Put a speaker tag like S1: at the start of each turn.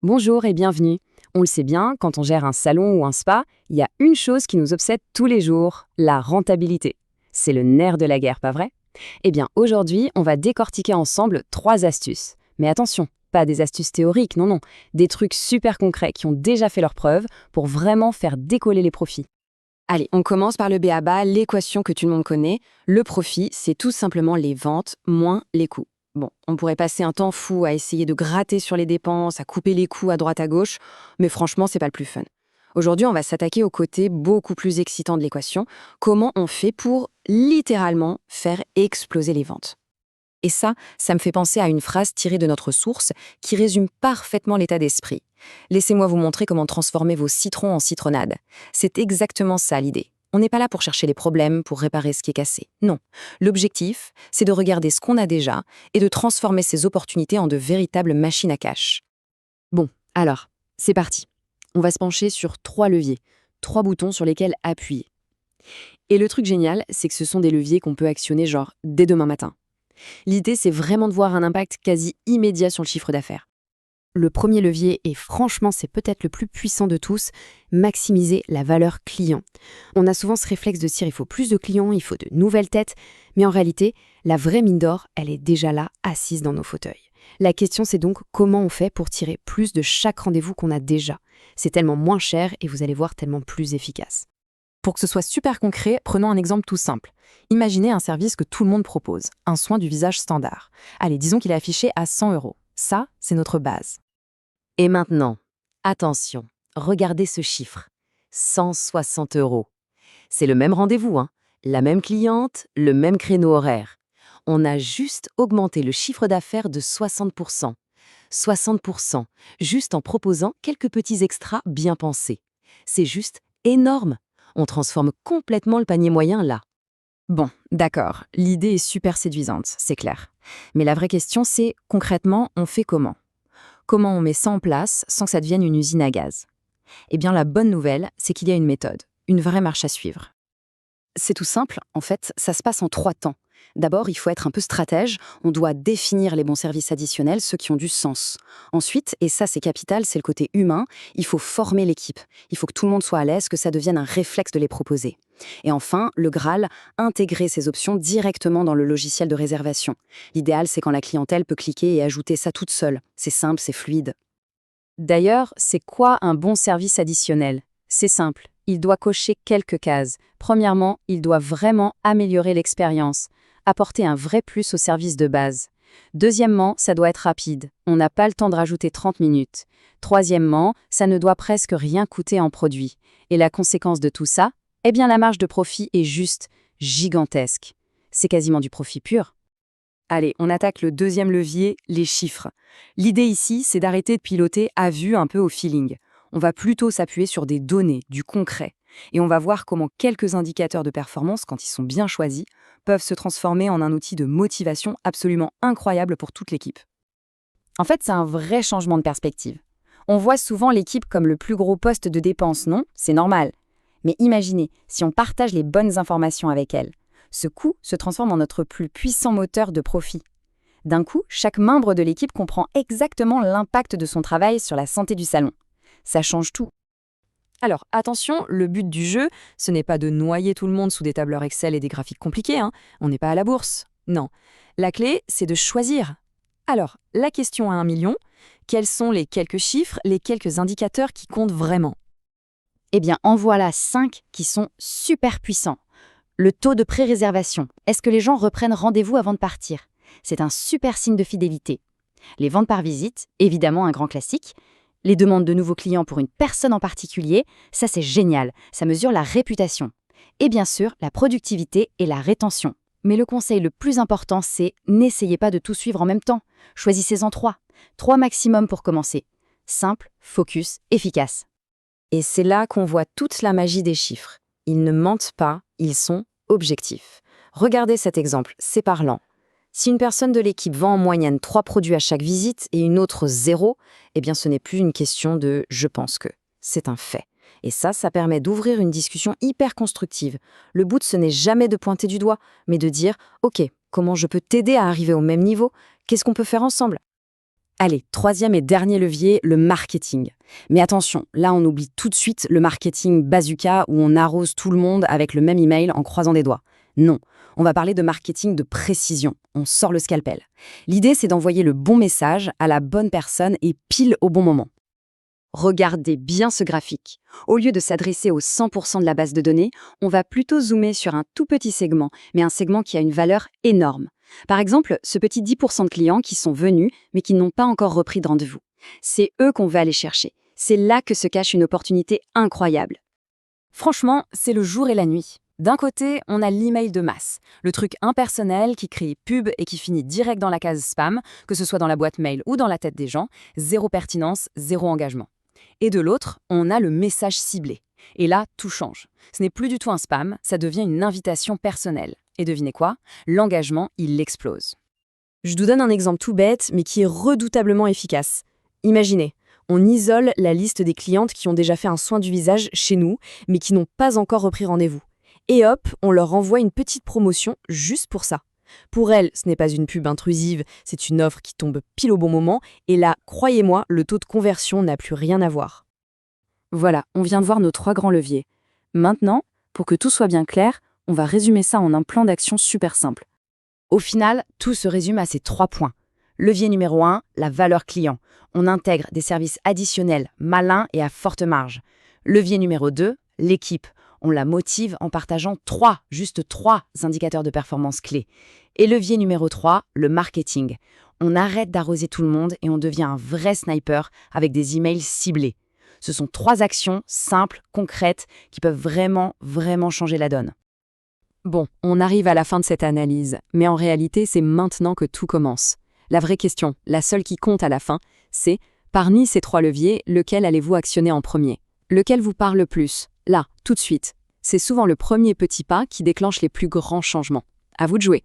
S1: Bonjour et bienvenue. On le sait bien, quand on gère un salon ou un spa, il y a une chose qui nous obsède tous les jours, la rentabilité. C'est le nerf de la guerre, pas vrai? Eh bien, aujourd'hui, on va décortiquer ensemble 3 astuces. Mais attention, pas des astuces théoriques, non, non. Des trucs super concrets qui ont déjà fait leurs preuves pour vraiment faire décoller les profits.
S2: Allez, on commence par le b.a.-ba, l'équation que tout le monde connaît. Le profit, c'est tout simplement les ventes moins les coûts. Bon, on pourrait passer un temps fou à essayer de gratter sur les dépenses, à couper les coûts à droite à gauche, mais franchement, c'est pas le plus fun. Aujourd'hui, on va s'attaquer au côté beaucoup plus excitant de l'équation. Comment on fait pour littéralement faire exploser les ventes? Et ça me fait penser à une phrase tirée de notre source qui résume parfaitement l'état d'esprit. Laissez-moi vous montrer comment transformer vos citrons en citronnade. C'est exactement ça l'idée. On n'est pas là pour chercher les problèmes, pour réparer ce qui est cassé. Non. L'objectif, c'est de regarder ce qu'on a déjà et de transformer ces opportunités en de véritables machines à cash.
S1: Bon, alors, c'est parti. On va se pencher sur 3 leviers, 3 boutons sur lesquels appuyer. Et le truc génial, c'est que ce sont des leviers qu'on peut actionner genre dès demain matin. L'idée, c'est vraiment de voir un impact quasi immédiat sur le chiffre d'affaires. Le premier levier, et franchement c'est peut-être le plus puissant de tous, maximiser la valeur client. On a souvent ce réflexe de se dire il faut plus de clients, il faut de nouvelles têtes, mais en réalité, la vraie mine d'or, elle est déjà là, assise dans nos fauteuils. La question c'est donc comment on fait pour tirer plus de chaque rendez-vous qu'on a déjà. C'est tellement moins cher et vous allez voir tellement plus efficace.
S3: Pour que ce soit super concret, prenons un exemple tout simple. Imaginez un service que tout le monde propose, un soin du visage standard. Allez, disons qu'il est affiché à 100 euros. Ça, c'est notre base.
S4: Et maintenant, attention, regardez ce chiffre. 160 euros. C'est le même rendez-vous, hein. La même cliente, le même créneau horaire. On a juste augmenté le chiffre d'affaires de 60%. 60%, juste en proposant quelques petits extras bien pensés. C'est juste énorme. On transforme complètement le panier moyen là.
S3: Bon, d'accord, l'idée est super séduisante, c'est clair. Mais la vraie question, c'est concrètement, on fait comment? Comment on met ça en place sans que ça devienne une usine à gaz? Eh bien, la bonne nouvelle, c'est qu'il y a une méthode, une vraie marche à suivre.
S2: C'est tout simple, en fait, ça se passe en 3 temps. D'abord, il faut être un peu stratège, on doit définir les bons services additionnels, ceux qui ont du sens. Ensuite, et ça c'est capital, c'est le côté humain, il faut former l'équipe. Il faut que tout le monde soit à l'aise, que ça devienne un réflexe de les proposer. Et enfin, le Graal, intégrer ces options directement dans le logiciel de réservation. L'idéal, c'est quand la clientèle peut cliquer et ajouter ça toute seule. C'est simple, c'est fluide.
S1: D'ailleurs, c'est quoi un bon service additionnel? C'est simple, il doit cocher quelques cases. Premièrement, il doit vraiment améliorer l'expérience, apporter un vrai plus au service de base. Deuxièmement, ça doit être rapide, on n'a pas le temps de rajouter 30 minutes. Troisièmement, ça ne doit presque rien coûter en produit. Et la conséquence de tout ça? Eh bien la marge de profit est juste gigantesque. C'est quasiment du profit pur.
S3: Allez, on attaque le deuxième levier, les chiffres. L'idée ici, c'est d'arrêter de piloter à vue un peu au feeling. On va plutôt s'appuyer sur des données, du concret. Et on va voir comment quelques indicateurs de performance, quand ils sont bien choisis, peuvent se transformer en un outil de motivation absolument incroyable pour toute l'équipe.
S1: En fait, c'est un vrai changement de perspective. On voit souvent l'équipe comme le plus gros poste de dépense, non? C'est normal. Mais imaginez, si on partage les bonnes informations avec elle, ce coût se transforme en notre plus puissant moteur de profit. D'un coup, chaque membre de l'équipe comprend exactement l'impact de son travail sur la santé du salon. Ça change tout.
S3: Alors, attention, le but du jeu, ce n'est pas de noyer tout le monde sous des tableurs Excel et des graphiques compliqués, hein. On n'est pas à la bourse. Non. La clé, c'est de choisir. Alors, la question à 1 million, quels sont les quelques chiffres, les quelques indicateurs qui comptent vraiment?
S1: Eh bien, en voilà 5 qui sont super puissants. Le taux de pré-réservation. Est-ce que les gens reprennent rendez-vous avant de partir? C'est un super signe de fidélité. Les ventes par visite, évidemment un grand classique. Les demandes de nouveaux clients pour une personne en particulier, ça c'est génial, ça mesure la réputation. Et bien sûr, la productivité et la rétention. Mais le conseil le plus important, c'est n'essayez pas de tout suivre en même temps. Choisissez-en 3. 3 maximum pour commencer. Simple, focus, efficace.
S2: Et c'est là qu'on voit toute la magie des chiffres. Ils ne mentent pas, ils sont objectifs. Regardez cet exemple, c'est parlant. Si une personne de l'équipe vend en moyenne 3 produits à chaque visite et une autre 0, eh bien ce n'est plus une question de « je pense que ». C'est un fait. Et ça permet d'ouvrir une discussion hyper constructive. Le but, ce n'est jamais de pointer du doigt, mais de dire « Ok, comment je peux t'aider à arriver au même niveau? Qu'est-ce qu'on peut faire ensemble ?» Allez, troisième et dernier levier, le marketing. Mais attention, là on oublie tout de suite le marketing bazooka où on arrose tout le monde avec le même email en croisant des doigts. Non, on va parler de marketing de précision. On sort le scalpel. L'idée, c'est d'envoyer le bon message à la bonne personne et pile au bon moment. Regardez bien ce graphique. Au lieu de s'adresser aux 100% de la base de données, on va plutôt zoomer sur un tout petit segment, mais un segment qui a une valeur énorme. Par exemple, ce petit 10% de clients qui sont venus, mais qui n'ont pas encore repris de rendez-vous. C'est eux qu'on va aller chercher. C'est là que se cache une opportunité incroyable.
S3: Franchement, c'est le jour et la nuit. D'un côté, on a l'email de masse, le truc impersonnel qui crée pub et qui finit direct dans la case spam, que ce soit dans la boîte mail ou dans la tête des gens, zéro pertinence, zéro engagement. Et de l'autre, on a le message ciblé. Et là, tout change. Ce n'est plus du tout un spam, ça devient une invitation personnelle. Et devinez quoi? L'engagement, il explose.
S2: Je vous donne un exemple tout bête, mais qui est redoutablement efficace. Imaginez, on isole la liste des clientes qui ont déjà fait un soin du visage chez nous, mais qui n'ont pas encore repris rendez-vous. Et hop, on leur envoie une petite promotion juste pour ça. Pour elles, ce n'est pas une pub intrusive, c'est une offre qui tombe pile au bon moment, et là, croyez-moi, le taux de conversion n'a plus rien à voir.
S3: Voilà, on vient de voir nos 3 grands leviers. Maintenant, pour que tout soit bien clair, on va résumer ça en un plan d'action super simple.
S4: Au final, tout se résume à ces 3 points. Levier numéro 1, la valeur client. On intègre des services additionnels, malins et à forte marge. Levier numéro 2, l'équipe. On la motive en partageant juste 3 indicateurs de performance clés. Et levier numéro 3, le marketing. On arrête d'arroser tout le monde et on devient un vrai sniper avec des emails ciblés. Ce sont 3 actions simples, concrètes, qui peuvent vraiment changer la donne.
S3: Bon, on arrive à la fin de cette analyse, mais en réalité, c'est maintenant que tout commence. La vraie question, la seule qui compte à la fin, c'est, parmi ces 3 leviers, lequel allez-vous actionner en premier? Lequel vous parle le plus? Là, tout de suite. C'est souvent le premier petit pas qui déclenche les plus grands changements. À vous de jouer.